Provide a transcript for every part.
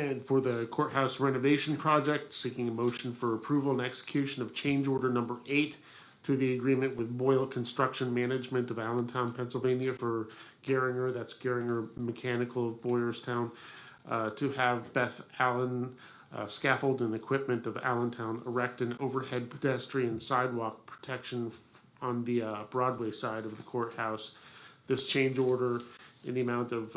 And for the courthouse renovation project, seeking a motion for approval and execution of change order number 8 to the agreement with Boyle Construction Management of Allentown, Pennsylvania for Geringer, that's Geringer Mechanical of Boyerstown, to have Beth Allen Scaffold and Equipment of Allentown erect an overhead pedestrian sidewalk protection on the Broadway side of the courthouse. This change order in the amount of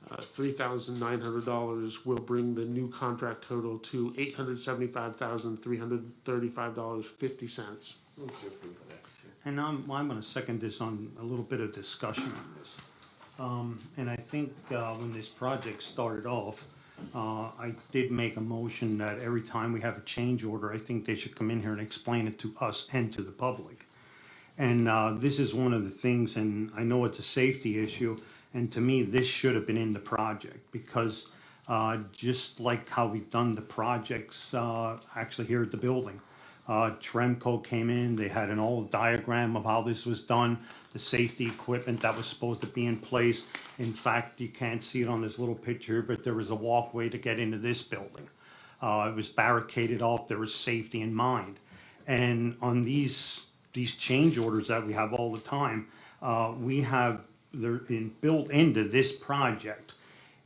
$3,900 will bring the new contract total to $875,335.50. And I'm going to second this on a little bit of discussion on this. And I think when this project started off, I did make a motion that every time we have a change order, I think they should come in here and explain it to us and to the public. And this is one of the things, and I know it's a safety issue, and to me, this should have been in the project because just like how we've done the projects actually here at the building, Tremco came in, they had an old diagram of how this was done, the safety equipment that was supposed to be in place. In fact, you can't see it on this little picture, but there was a walkway to get into this building. It was barricaded off, there was safety in mind. And on these change orders that we have all the time, they're been built into this project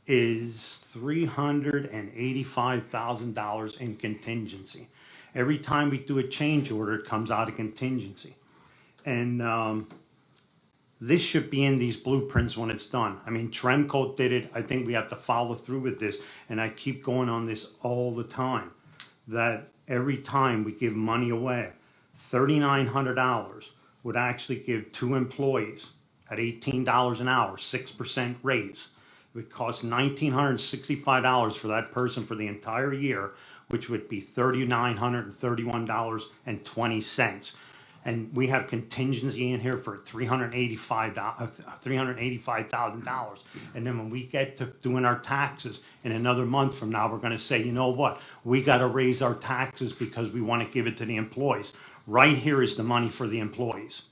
is $385,000 in contingency. Every time we do a change order, it comes out of contingency. And this should be in these blueprints when it's done. I mean, Tremco did it. I think we have to follow through with this. And I keep going on this all the time, that every time we give money away, $3,900 would actually give 2 employees at $18 an hour, 6% raise. It would cost $1,965 for that person for the entire year, which would be $3,931.20. And we have contingency in here for $385,000. And then when we get to doing our taxes in another month from now, we're going to say, you know what, we got to raise our taxes because we want to give it to the employees. Right here is the money for the employees.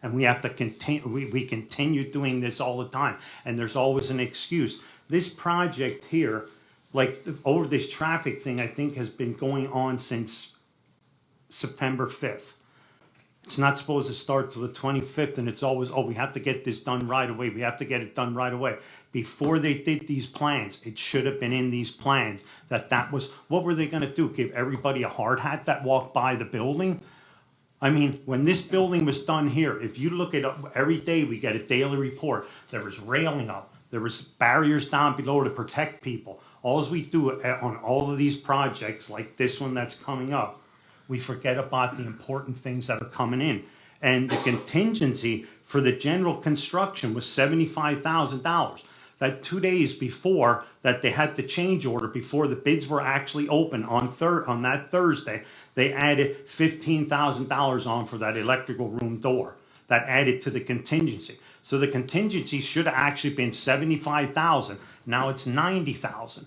And we have to continue, we continue doing this all the time. And there's always an excuse. This project here, like over this traffic thing, I think has been going on since September 5th. It's not supposed to start till the 25th, and it's always, oh, we have to get this done right away. We have to get it done right away. Before they did these plans, it should have been in these plans that was, what were they going to do? Give everybody a hard hat that walked by the building? I mean, when this building was done here, if you look at every day, we get a daily report. There was railing up. There was barriers down below to protect people. All we do on all of these projects, like this one that's coming up, we forget about the important things that are coming in. And the contingency for the general construction was $75,000. That 2 days before that they had the change order, before the bids were actually open on that Thursday, they added $15,000 on for that electrical room door. That added to the contingency. So the contingency should have actually been $75,000. Now it's $90,000.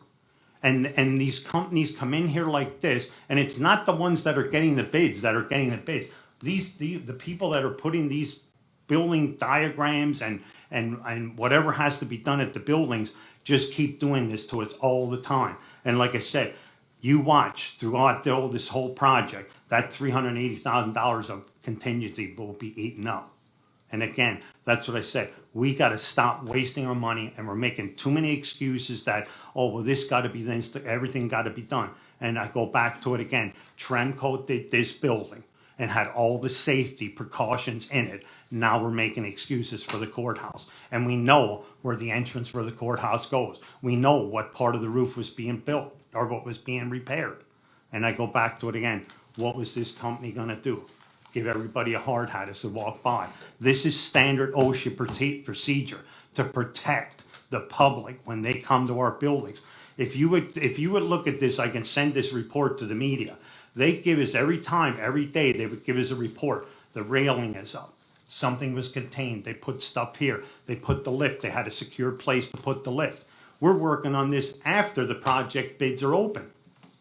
And these companies come in here like this, and it's not the ones that are getting the bids that are getting the bids. The people that are putting these building diagrams and whatever has to be done at the buildings just keep doing this to us all the time. And like I said, you watch throughout this whole project, that $380,000 of contingency will be eaten up. And again, that's what I said. We got to stop wasting our money, and we're making too many excuses that, oh, well, this got to be this, everything got to be done. And I go back to it again. Tremco did this building and had all the safety precautions in it. Now we're making excuses for the courthouse. And we know where the entrance for the courthouse goes. We know what part of the roof was being built or what was being repaired. And I go back to it again. What was this company going to do? Give everybody a hard hat as they walk by. This is standard OSHA procedure to protect the public when they come to our buildings. If you would look at this, I can send this report to the media. They give us every day, they would give us a report. The railing is up. Something was contained. They put stuff here. They put the lift. They had a secure place to put the lift. We're working on this after the project bids are open.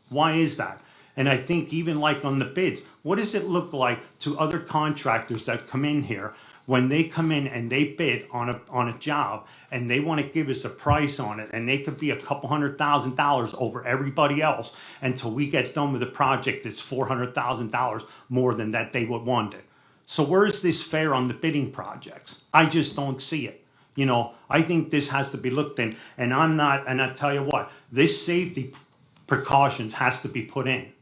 Why is that? And I think even like on the bids, what does it look like to other contractors that come in here when they come in and they bid on a job and they want to give us a price on it, and they could be a couple $100,000 over everybody else until we get done with the project that's $400,000 more than that they would want it. So where is this fair on the bidding projects? I just don't see it. You know, I think this has to be looked in, and I tell you what, this safety precautions has to be put in.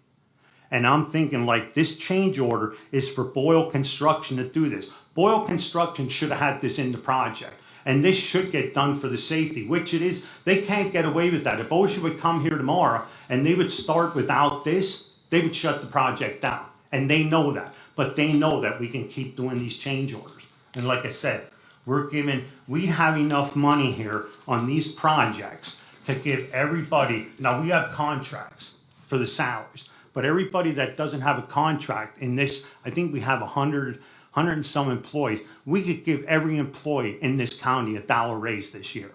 And I'm thinking like this change order is for Boyle Construction to do this. Boyle Construction should have had this in the project. And this should get done for the safety, which it is. They can't get away with that. If OSHA would come here tomorrow and they would start without this, they would shut the project down. And they know that. But they know that we can keep doing these change orders. And like I said, we have enough money here on these projects to give everybody, now we have contracts for the salaries, but everybody that doesn't have a contract in this, I think we have 100 and some employees. We could give every employee in this county $1 raise this year.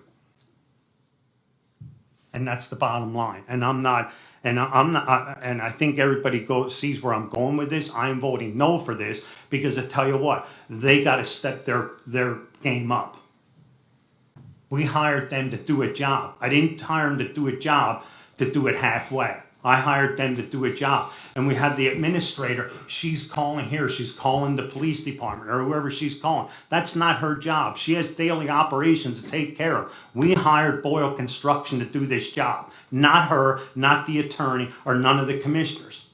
And that's the bottom line. And I think everybody sees where I'm going with this. I'm voting no for this because I tell you what, they got to step their game up. We hired them to do a job. I didn't hire them to do a job to do it halfway. I hired them to do a job. And we have the administrator, she's calling here, she's calling the police department or whoever she's calling. That's not her job. She has daily operations to take care of. We hired Boyle Construction to do this job. Not her, not the attorney, or none of the commissioners.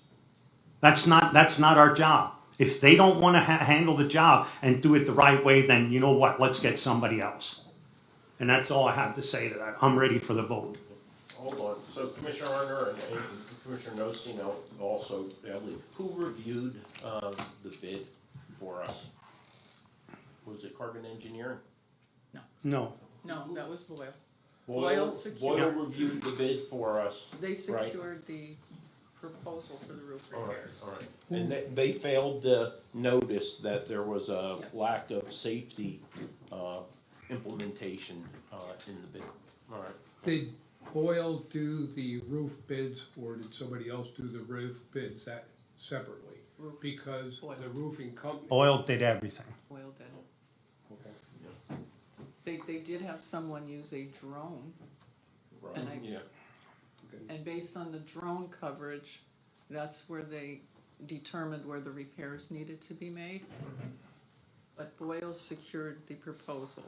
That's not our job. If they don't want to handle the job and do it the right way, then you know what? Let's get somebody else. And that's all I have to say to that. I'm ready for the vote. Hold on. So Commissioner Arner and Commissioner Nosey also, who reviewed the bid for us? Was it Carbon Engineering? No. No, that was Boyle. Boyle reviewed the bid for us. They secured the proposal for the roof repair. All right. And they failed to notice that there was a lack of safety implementation in the bid. All right. Did Boyle do the roof bids, or did somebody else do the roof bids that separately? Because Boyle. the roofing company. Boyle did everything. Boyle did. Okay. They did have someone use a drone, Right. And yeah. and based on the drone coverage, that's where they determined where the repairs needed to be made. But Boyle secured the proposal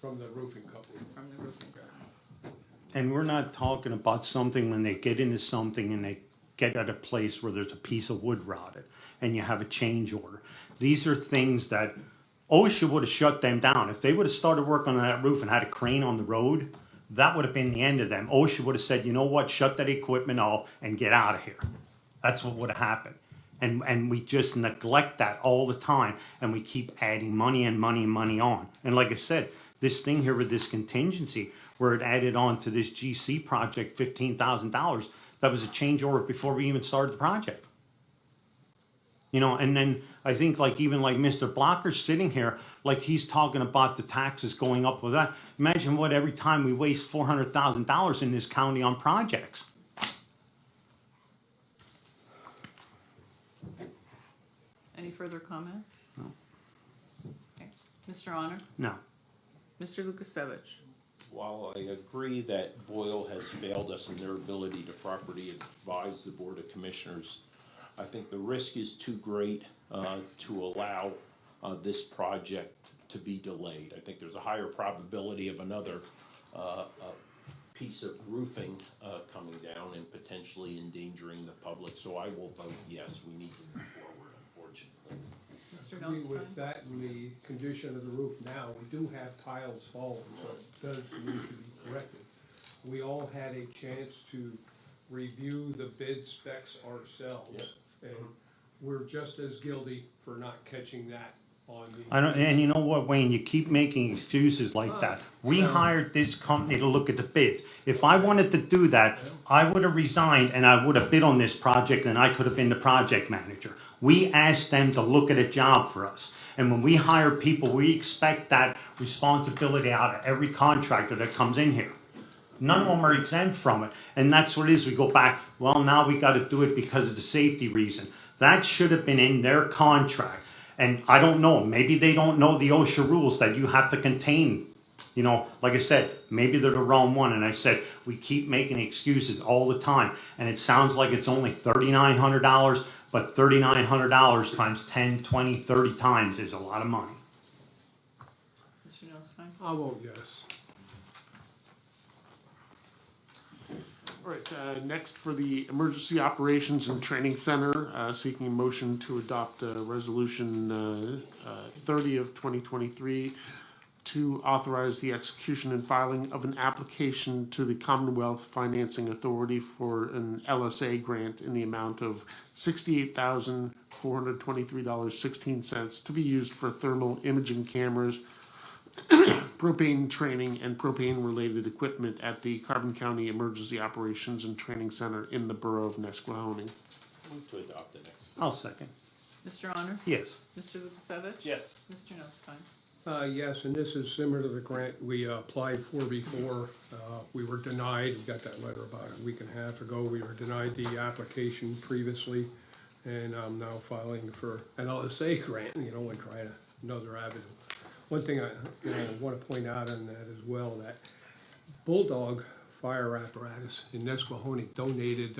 From the roofing company. from the roofing company. And we're not talking about something when they get into something and they get at a place where there's a piece of wood rotted and you have a change order. These are things that OSHA would have shut them down. If they would have started work on that roof and had a crane on the road, that would have been the end of them. OSHA would have said, you know what, shut that equipment off and get out of here. That's what would have happened. And we just neglect that all the time, and we keep adding money and money and money on. And like I said, this thing here with this contingency, where it added on to this GC project $15,000, that was a change order before we even started the project. You know, and then I think like even like Mr. Blocker's sitting here, like he's talking about the taxes going up with that. Imagine what every time we waste $400,000 in this county on projects. Any further comments? No. Okay. Mr. Honor? No. Mr. Lukasevich? While I agree that Boyle has failed us in their ability to properly advise the Board of Commissioners, I think the risk is too great to allow this project to be delayed. I think there's a higher probability of another piece of roofing coming down and potentially endangering the public. So I will vote yes, we need to move forward, unfortunately. Mr. I agree Notstein? with that and the condition of the roof now. We do have tiles falling, so it does need to be corrected. We all had a chance to review the bid specs ourselves. And we're just as guilty for not catching that on the. And you know what, Wayne, you keep making excuses like that. We hired this company to look at the bids. If I wanted to do that, I would have resigned and I would have bid on this project and I could have been the project manager. We asked them to look at a job for us. And when we hire people, we expect that responsibility out of every contractor that comes in here. None of them are exempt from it. And that's what it is. We go back, well, now we got to do it because of the safety reason. That should have been in their contract. And I don't know, maybe they don't know the OSHA rules that you have to contain. You know, like I said, maybe they're the wrong one. And I said, we keep making excuses all the time. And it sounds like it's only $3,900, but $3,900 times 10, 20, 30 times is a lot of money. Mr. Notstein? I'll vote yes. All right, next for the Emergency Operations and Training Center, seeking a motion to adopt Resolution 30 of 2023 to authorize the execution and filing of an application to the Commonwealth Financing Authority for an LSA grant in the amount of $68,423.16 to be used for thermal imaging cameras, propane training, and propane-related equipment at the Carbon County Emergency Operations and Training Center in the Borough of Nesquehoning. Move to adopt the next. I'll second. Mr. Honor? Yes. Mr. Lukasevich? Yes. Mr. Notstein? Yes, and this is similar to the grant we applied for before. We were denied, we got that letter about a week and a half ago. We were denied the application previously, and I'm now filing for an LSA grant, and trying another avenue. One thing I want to point out on that as well, that Bulldog Fire Apparatus in Nesquehoning donated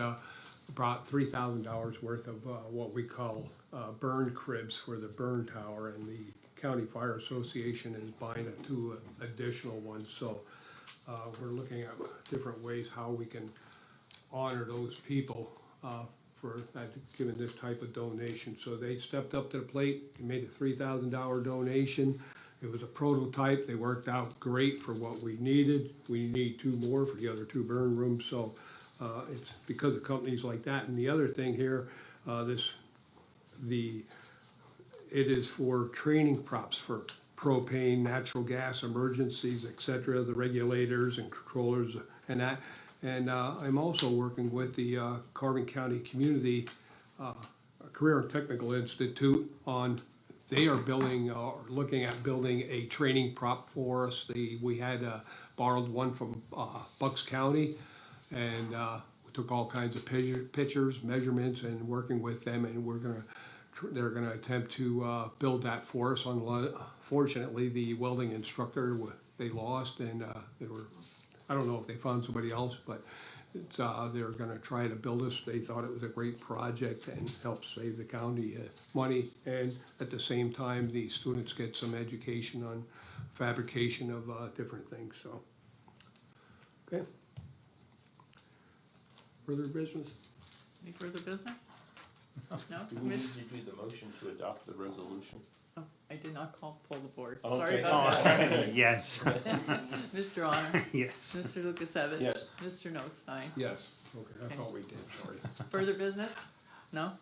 about $3,000 worth of what we call burn cribs for the burn tower, and the County Fire Association is buying 2 additional ones. So we're looking at different ways how we can honor those people for giving this type of donation. So they stepped up to the plate, made a $3,000 donation. It was a prototype. They worked out great for what we needed. We need 2 more for the other 2 burn rooms. So it's because of companies like that. And the other thing here, it is for training props for propane, natural gas emergencies, etc., the regulators and controllers and that. And I'm also working with the Carbon County Community Career and Technical Institute on, they are building, or looking at building a training prop for us. We had borrowed one from Bucks County, and we took all kinds of pictures, measurements, and working with them, and they're gonna attempt to build that for us. Fortunately, the welding instructor, they lost, and I don't know if they found somebody else, but they're gonna try to build us. They thought it was a great project and help save the county money, and at the same time, the students get some education on fabrication of different things, so. Okay. Further business? Any further business? No? Do we need to do the motion to adopt the resolution? Oh, I did not pull the board. Okay. Sorry about that. Yes. Mr. Honor? Yes. Mr. Lukasevich? Yes. Mr. Notstein? Yes, okay, I thought we did, sorry. Further business? No?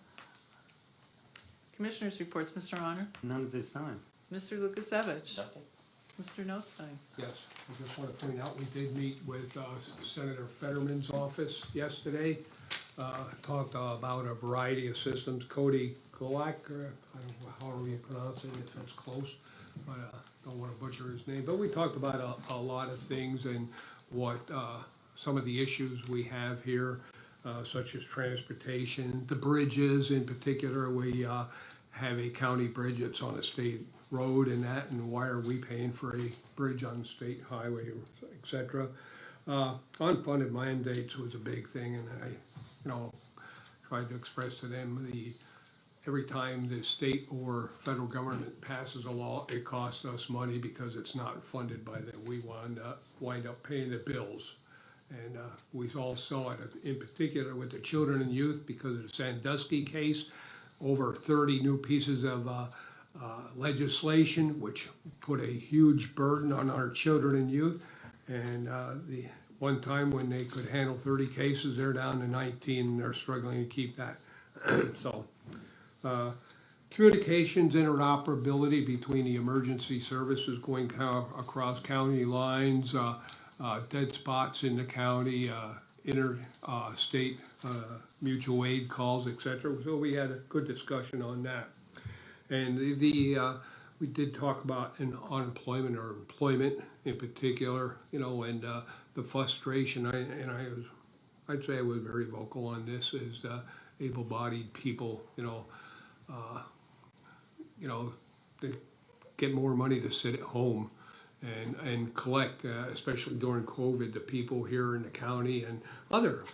Commissioners' reports, Mr. Honor? None at this time. Mr. Lukasevich? Nothing? Mr. Notstein? Yes, I just want to point out, we did meet with Senator Fetterman's office yesterday. Talked about a variety of systems. Cody Kolak, or I don't know however you pronounce it, if that's close, but don't want to butcher his name. But we talked about a lot of things and what some of the issues we have here, such as transportation, the bridges in particular. We have a county bridge that's on a state road and that, and why are we paying for a bridge on state highway, et cetera. Unfunded mandates was a big thing, and I tried to express to them every time the state or federal government passes a law, it costs us money because it's not funded by them. We wind up paying the bills. And we all saw it in particular with the children and youth because of the Sandusky case, over 30 new pieces of legislation, which put a huge burden on our children and youth. And the one time when they could handle 30 cases, they're down to 19, and they're struggling to keep that. So, communications interoperability between the emergency services going across county lines, dead spots in the county, interstate mutual aid calls, etc. So we had a good discussion on that. And we did talk about unemployment or employment in particular, and the frustration. I'd say I was very vocal on this. Is able-bodied people, you know, they get more money to sit at home and collect, especially during COVID, the people here in the county and other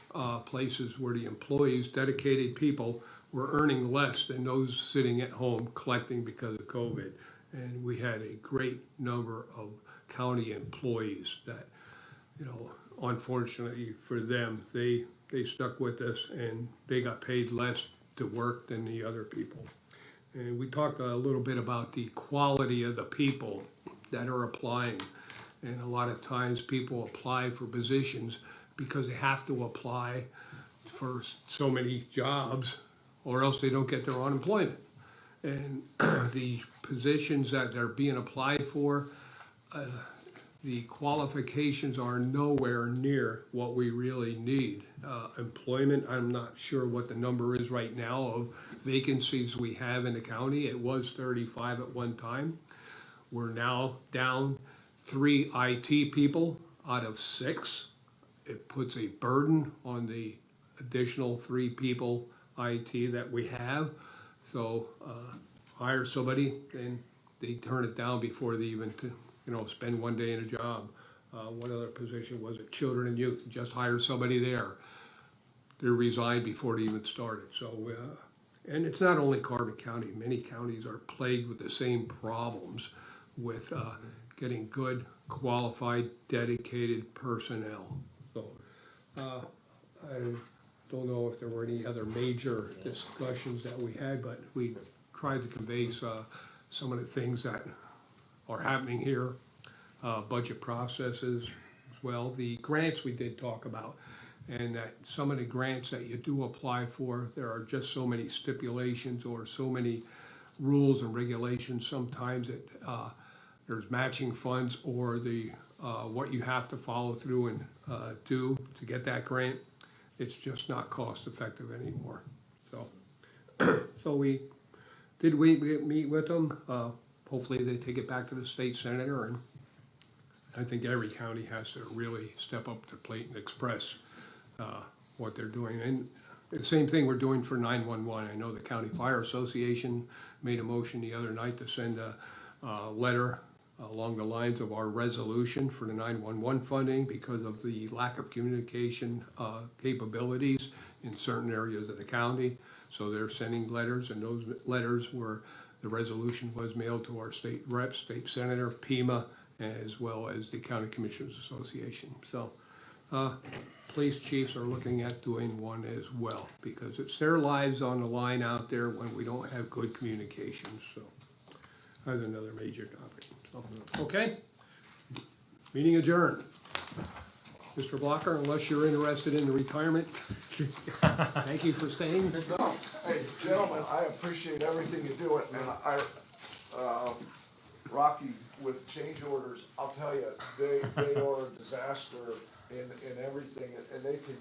places where the employees, dedicated people, were earning less than those sitting at home collecting because of COVID. And we had a great number of county employees that, you know, unfortunately for them, they stuck with us and they got paid less to work than the other people. And we talked a little bit about the quality of the people that are applying. And a lot of times people apply for positions because they have to apply for so many jobs or else they don't get their unemployment. And the positions that they're being applied for, the qualifications are nowhere near what we really need. Employment, I'm not sure what the number is right now of vacancies we have in the county. It was 35 at one time. We're now down 3 IT people out of 6. It puts a burden on the additional 3 people IT that we have. So hire somebody and they turn it down before they even spend one day in a job. What other position was it? Children and youth, just hire somebody there. They resigned before they even started. So, and it's not only Carbon County. Many counties are plagued with the same problems with getting good, qualified, dedicated personnel. So, I don't know if there were any other major discussions that we had, but we tried to convey some of the things that are happening here, budget processes as well. The grants we did talk about, and that some of the grants that you do apply for, there are just so many stipulations or so many rules and regulations sometimes that there's matching funds or the what you have to follow through and do to get that grant. It's just not cost effective anymore. So, so we meet with them. Hopefully they take it back to the state senator, and I think every county has to really step up to the plate and express what they're doing. And the same thing we're doing for 911. I know the County Fire Association made a motion the other night to send a letter along the lines of our resolution for the 911 funding because of the lack of communication capabilities in certain areas of the county. So they're sending letters, and those letters were, the resolution was mailed to our state reps, state senator, PEMA, as well as the County Commissioners Association. So police chiefs are looking at doing one as well because it's their lives on the line out there when we don't have good communications. So that's another major topic. So, okay, meeting adjourned. Mr. Blocker, unless you're interested in the retirement, thank you for staying. No, hey, gentlemen, I appreciate everything you do, and Rocky, with change orders, I'll tell you, they are a disaster in everything, and they can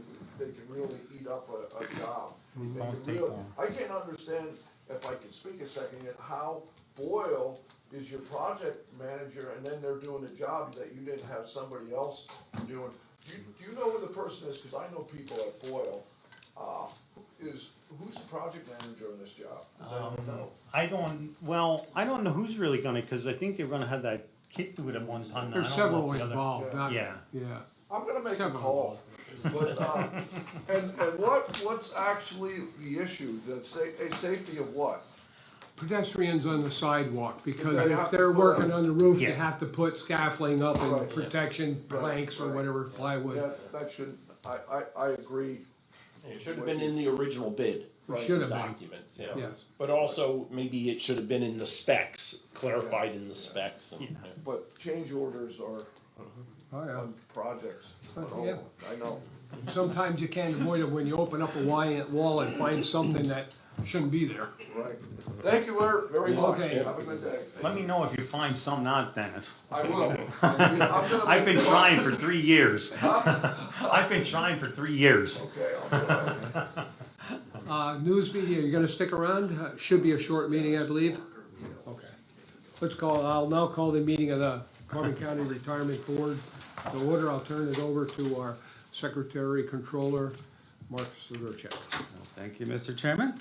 really eat up a job. I can't understand, if I can speak a second yet, how Boyle is your project manager, and then they're doing a job that you didn't have somebody else doing. Do you know who the person is? Because I know people at Boyle. Who's the project manager on this job? I don't know who's really gonna, because I think they were gonna have that kid do it at one time. There's I don't know several if the other- involved. Not, Yeah. Yeah. I'm gonna make a Several call. But, and what's actually the issue? A safety of what? Pedestrians on the sidewalk, because They have if to they're put working on the roof, they Yeah. have to put scaffolding up and Right. protection planks or right. whatever, plywood. That should, I agree. It should have been in the original bid. Right. Should have been, Documents, yeah. yes. But also, maybe it should have been in the specs, clarified in the specs. And, But change orders are Oh, yeah. on projects. Yeah. I know. Sometimes you can't avoid it when you open up a wall and find something that shouldn't be there. Right. Thank you very much. Okay. Have a good day. Let me know if you find something out, Dennis. I will. I'm gonna I've been make- trying for 3 years. Huh? I've been trying for 3 years. Okay, I'll do that. News media, you're gonna stick around? Should be a short meeting, I believe. Okay. I'll now call the meeting of the Carbon County Retirement Board to order. I'll turn it over to our Secretary Controller, Mark Severcek. Thank you, Mr. Chairman.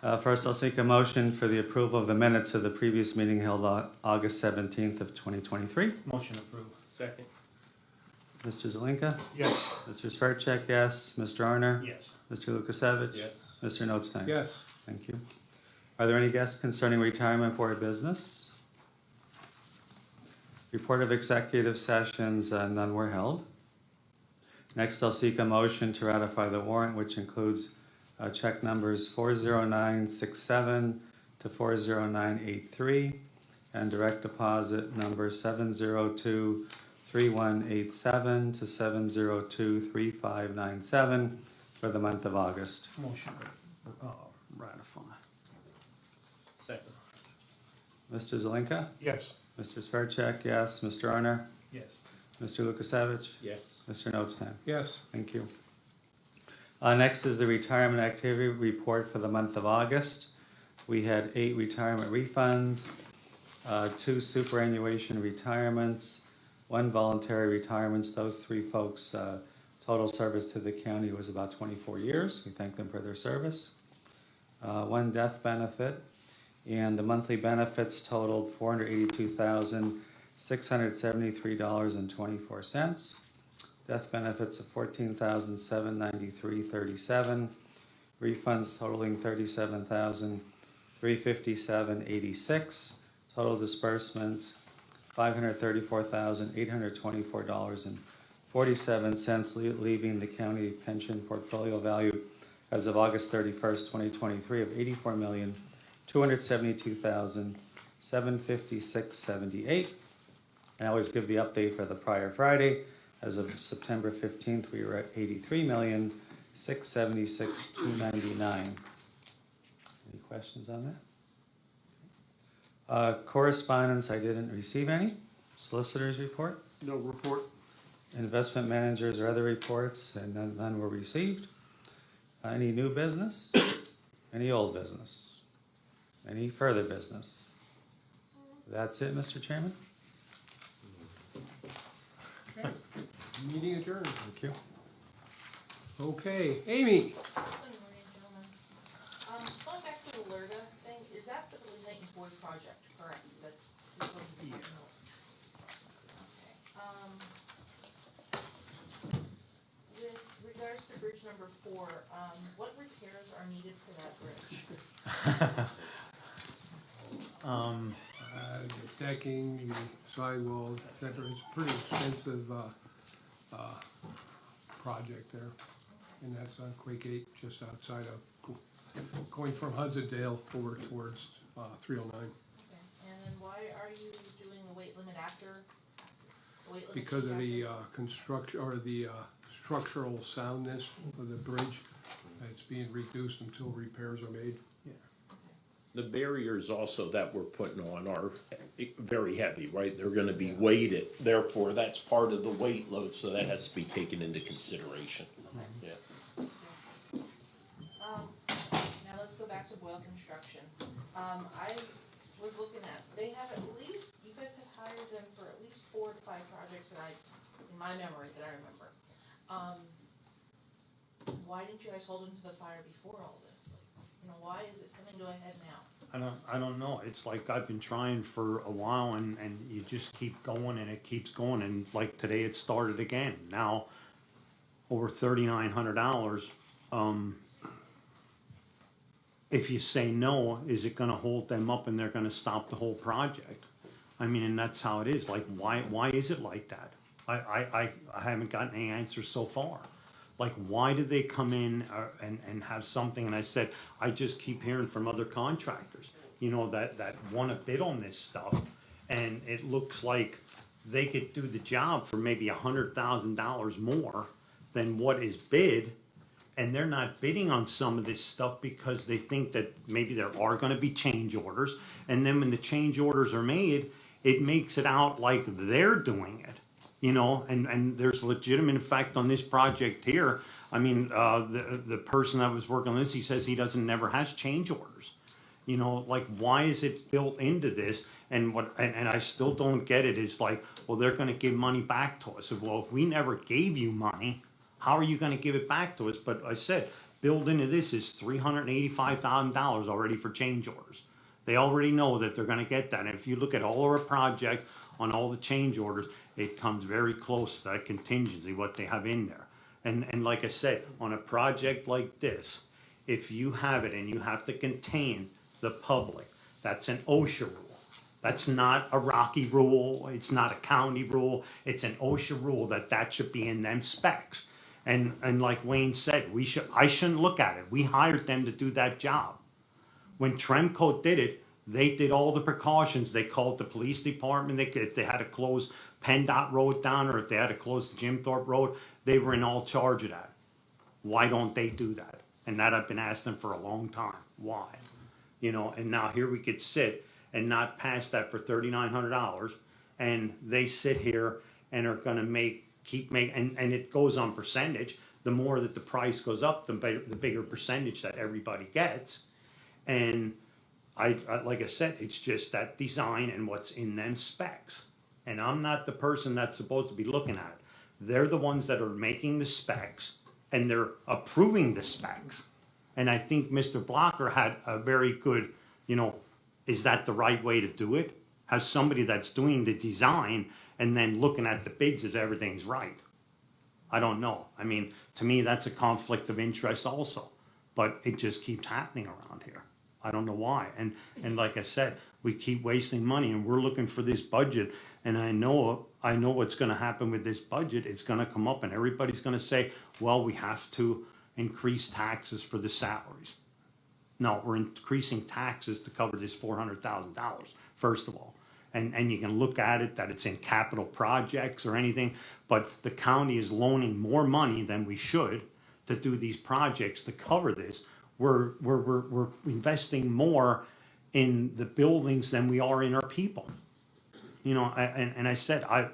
First, I'll seek a motion for the approval of the minutes of the previous meeting held on August 17th of 2023. Motion approved. Second. Mr. Zelinka? Yes. Mr. Svercek, yes. Mr. Arner? Yes. Mr. Lukasevich? Yes. Mr. Notstein? Yes, Thank you. Are there any guests concerning retirement board business? Report of executive sessions, none were held. Next, I'll seek a motion to ratify the warrant, which includes check numbers 40967 to 40983 and direct deposit number 7023187 to 7023597 for the month of August. Motion ratify. Second. Mr. Zelinka? Yes. Mr. Svercek, yes. Mr. Arner? Yes. Mr. Lukasevich? Yes. Mr. Notstein? yes, Thank you. Next is the retirement activity report for the month of August. We had 8 retirement refunds, 2 superannuation retirements, 1 voluntary retirements. Those 3 folks, total service to the county was about 24 years. We thank them for their service. 1 death benefit, and the monthly benefits totaled $482,673.24. Death benefits of $14,793.37. Refunds totaling $37,357.86. Total disbursements $534,824.47, leaving the county pension portfolio value as of August 31st, 2023 of $84,272,756.78. I always give the update for the prior Friday. As of September 15th, we were at $83,676,299. Any questions on that? Correspondence, I didn't receive any. Solicitors report, No report. investment managers or other reports, and none were received. Any new business? Any old business? Any further business? That's it, Mr. Chairman. meeting adjourned. Thank you. Okay, Amy, Good morning, gentlemen. Going back to the LERTA thing, is that the Leighton Ford project, correct? That you're supposed to be talking about? Okay. With regards to bridge number 4, what repairs are needed for that bridge? the decking, the sidewalls, et cetera, it's a pretty expensive, project there. And that's on Quake 8, just outside of, going from Hudsondale over towards, 309. Okay. And then why are you doing the weight limit after? The weight limit Because of after? the, construction, or the, structural soundness of the bridge, it's being reduced until repairs are made. The barriers also that we're putting on are very heavy, right? They're gonna be weighted, therefore that's part of the weight load, so that has to be taken into consideration. Yeah. Now let's go back to Boyle Construction. I was looking at, they have at least, you guys have hired them for at least 4 to 5 projects that in my memory that I remember. Why didn't you guys hold them to the fire before all this? Like, why is it coming to a head now? I don't know. It's like I've been trying for a while and you just keep going and it keeps going, and like today it started again. Now over $3,900. If you say no, is it gonna hold them up and they're gonna stop the whole project? I mean, and that's how it is. Like, why is it like that? I haven't gotten any answers so far. Like, why did they come in and have something? And I said, I just keep hearing from other contractors, that want to bid on this stuff. And it looks like they could do the job for maybe $100,000 more than what is bid. And they're not bidding on some of this stuff because they think that maybe there are going to be change orders. And then when the change orders are made, it makes it out like they're doing it. And there's legitimate effect on this project here. I mean, the person that was working on this, he says he never has change orders. Like, why is it built into this? And I still don't get it. It's like, well, they're going to give money back to us. Well, if we never gave you money, how are you going to give it back to us? But I said, built into this is $385,000 already for change orders. They already know that they're gonna get that. And if you look at all our projects on all the change orders, it comes very close to that contingency, what they have in there. And like I said, on a project like this, if you have it and you have to contain the public, that's an OSHA rule. That's not a Rocky rule, it's not a county rule, it's an OSHA rule that should be in them specs. And like Wayne said, I shouldn't look at it. We hired them to do that job. When Tremco did it, they did all the precautions. They called the police department. If they had to close PennDOT Road down or if they had to close the Jim Thorpe Road, they were in all charge of that. Why don't they do that? And that I've been asking for a long time. Why? You know, and now here we could sit and not pass that for $3,900, and they sit here and are gonna keep making, and it goes on percentage. The more that the price goes up, the bigger percentage that everybody gets. And I like I said, it's just that design and what's in them specs. And I'm not the person that's supposed to be looking at it. They're the ones that are making the specs and they're approving the specs. And I think Mr. Blocker had a very good, you know, is that the right way to do it? Have somebody that's doing the design and then looking at the bids as everything's right. I don't know. I mean, to me, that's a conflict of interest also. But it just keeps happening around here. I don't know why. And like I said, we keep wasting money and we're looking for this budget. And I know what's gonna happen with this budget. It's gonna come up and everybody's gonna say, well, we have to increase taxes for the salaries. No, we're increasing taxes to cover this $400,000, first of all. And you can look at it that it's in capital projects or anything, but the county is loaning more money than we should to do these projects to cover this. We're investing more in the buildings than we are in our people. You know, and I said, I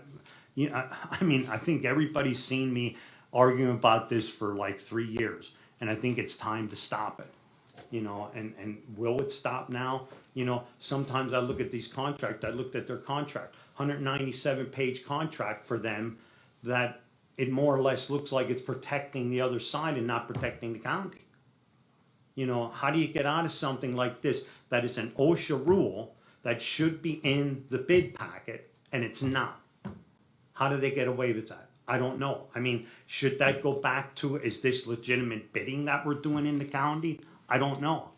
mean, I think everybody's seen me arguing about this for like 3 years, and I think it's time to stop it. You know, and will it stop now? You know, sometimes I look at these contracts, I looked at their contract, 197-page contract for them, that it more or less looks like it's protecting the other side and not protecting the county. You know, how do you get out of something like this that is an OSHA rule that should be in the bid packet and it's not? How do they get away with that? I don't know. I mean, should that go back to, is this legitimate bidding that we're doing in the county? I don't know.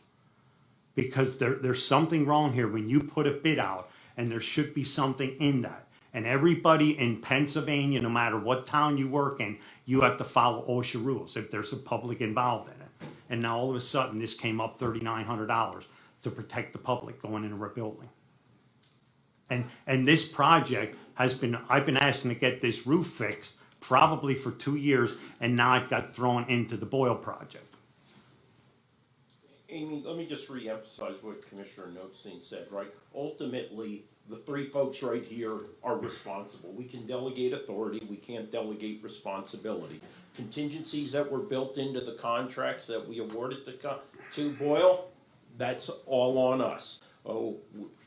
Because there's something wrong here when you put a bid out and there should be something in that. And everybody in Pennsylvania, no matter what town you work in, you have to follow OSHA rules if there's a public involved in it. And now all of a sudden this came up $3,900 to protect the public going into a building. And this project has been, I've been asking to get this roof fixed probably for 2 years, and now it got thrown into the Boyle project. Amy, let me just re-emphasize what Commissioner Notstein said, right? Ultimately, the three folks right here are responsible. We can delegate authority, we can't delegate responsibility. Contingencies that were built into the contracts that we awarded to Boyle, that's all on us. Oh,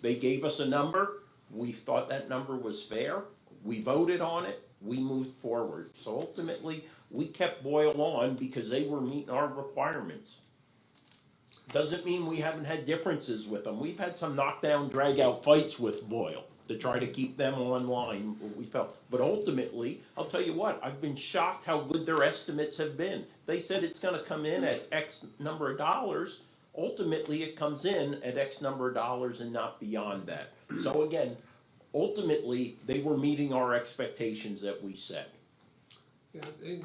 they gave us a number, we thought that number was fair, we voted on it, we moved forward. So ultimately, we kept Boyle on because they were meeting our requirements. Doesn't mean we haven't had differences with them. We've had some knockdown, drag-out fights with Boyle to try to keep them online, we felt. But ultimately, I'll tell you what, I've been shocked how good their estimates have been. They said it's gonna come in at X number of dollars. Ultimately, it comes in at X number of dollars and not beyond that. So again, ultimately, they were meeting our expectations that we set. Yeah,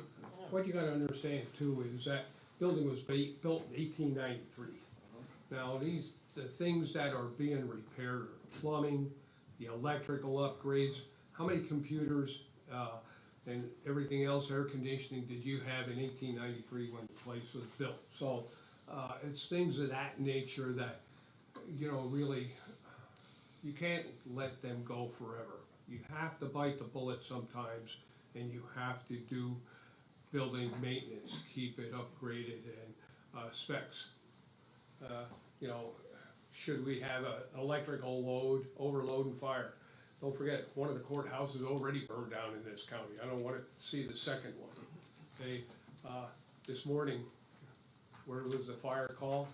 what you gotta understand too is that building was built in 1893. Now, the things that are being repaired are plumbing, the electrical upgrades. How many computers and everything else, air conditioning, did you have in 1893 when the place was built? So it's things of that nature that, you know, really, you can't let them go forever. You have to bite the bullet sometimes, and you have to do building maintenance, keep it upgraded and specs. You know, should we have an electrical load, overload and fire? Don't forget, one of the courthouses already burned down in this county. I don't want to see the second one. Okay, this morning, where was the fire call?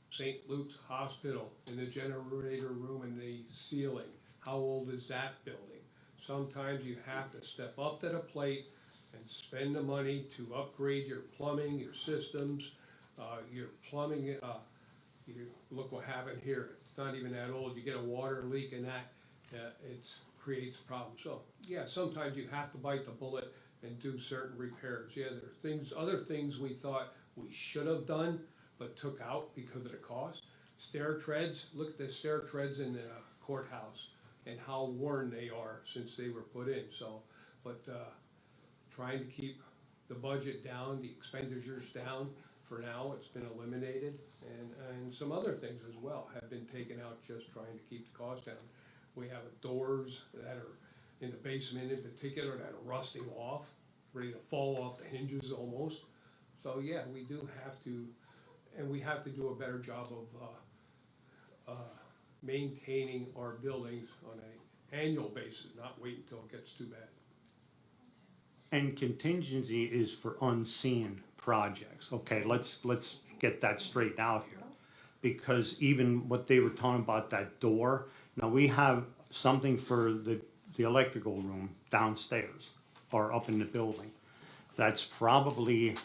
St. Luke's Hospital, in the generator room and the ceiling. How old is that building? Sometimes you have to step up to the plate and spend the money to upgrade your plumbing, your systems, your plumbing, you look what happened here. It's not even that old. You get a water leak and that, it creates problems. So, yeah, sometimes you have to bite the bullet and do certain repairs. Yeah, there are things, other things we thought we should have done, but took out because of the cost. Stair treads, look at the stair treads in the courthouse and how worn they are since they were put in. So, but trying to keep the budget down, the expenditures down. For now, it's been eliminated, and some other things as well have been taken out, just trying to keep the cost down. We have doors that are in the basement in particular that are rusting off, ready to fall off the hinges almost. So yeah, we do have to, and we have to do a better job of maintaining our buildings on an annual basis, not wait until it gets too bad. And contingency is for unseen projects. Okay, let's get that straight out here. Because even what they were talking about, that door, now we have something for the electrical room downstairs or up in the building. That's probably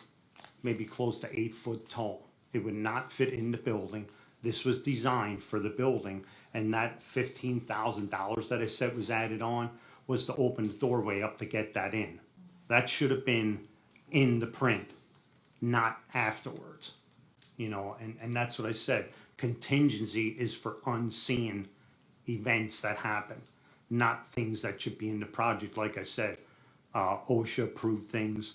maybe close to 8 foot tall. It would not fit in the building. This was designed for the building, and that $15,000 that I said was added on was to open the doorway up to get that in. That should have been in the print, not afterwards. You know, and that's what I said. Contingency is for unseen events that happen, not things that should be in the project. Like I said, OSHA approved things.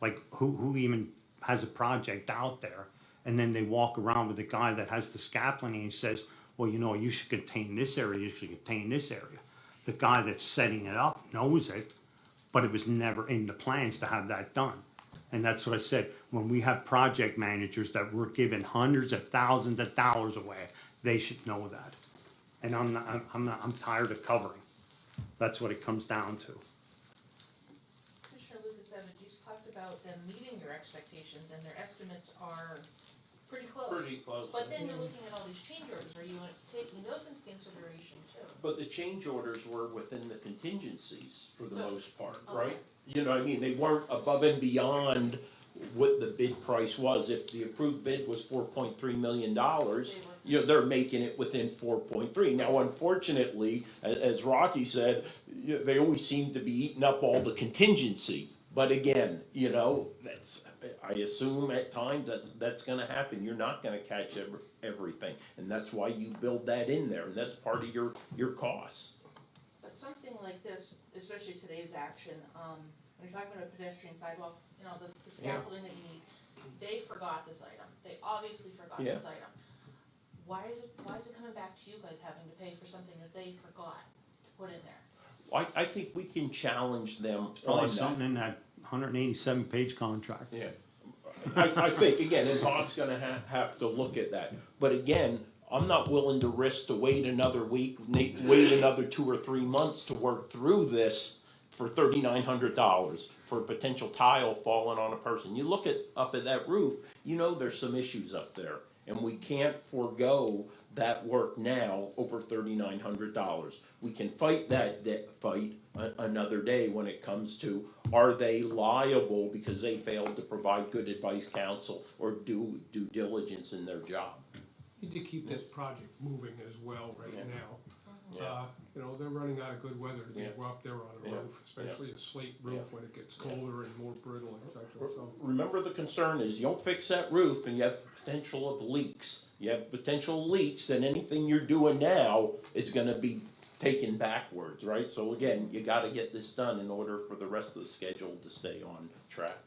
Like who even has a project out there, and then they walk around with a guy that has the scaffolding and he says, well, you know, you should contain this area, you should contain this area. The guy that's setting it up knows it, but it was never in the plans to have that done. And that's what I said, when we have project managers that we're giving hundreds of thousands of dollars away, they should know that. And I'm tired of covering. That's what it comes down to. Commissioner Lucas Evans, you talked about them meeting your expectations, and their estimates are pretty close. Pretty close. But then you're looking at all these change orders, are you taking those into consideration too? But the change orders were within the contingencies for the So- most part, okay. right? You know what I mean? They weren't above and beyond what the bid price was. If the approved bid was $4.3 million, you know, they're making it within 4.3. Now, unfortunately, as Rocky said, they always seem to be eating up all the contingency. But again, you know, I assume at times that's gonna happen. You're not gonna catch everything. And that's why you build that in there, and that's part of your costs. But something like this, especially today's action, when you're talking about a pedestrian sidewalk, you know, the scaffolding that you need, they forgot this item. They obviously forgot this item. Why is it coming back to you guys having to pay for something that they forgot to put in there? I think we can challenge them Probably on that. something in that 187-page contract. Yeah, I think, again, and Bob's gonna have to look at that. But again, I'm not willing to risk to wait another week, wait another 2 or 3 months to work through this for $3,900 for a potential tile falling on a person. You look up at that roof, you know there's some issues up there. And we can't forego that work now over $3,900. We can fight that fight another day when it comes to, are they liable because they failed to provide good advice, counsel, or due diligence in their job? Need to keep this project moving as well right now. Yeah. You know, they're running out of good weather to Yeah. be up there on a Yeah. roof, especially a slate roof when it gets colder and more brittle, etc. So Remember, the concern is you don't fix that roof and you have the potential of leaks. You have potential leaks, and anything you're doing now is gonna be taken backwards, right? So again, you gotta get this done in order for the rest of the schedule to stay on track.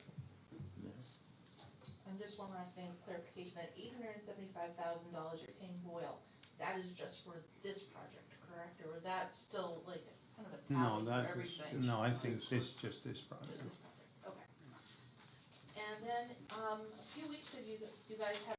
And just one last thing, clarification, that $875,000 you're paying Boyle, that is just for this project, correct? Or was that still like kind of a No, tally that for is, everything? no, I think it's just this Just project. this project, okay. And then, a few weeks ago, you guys had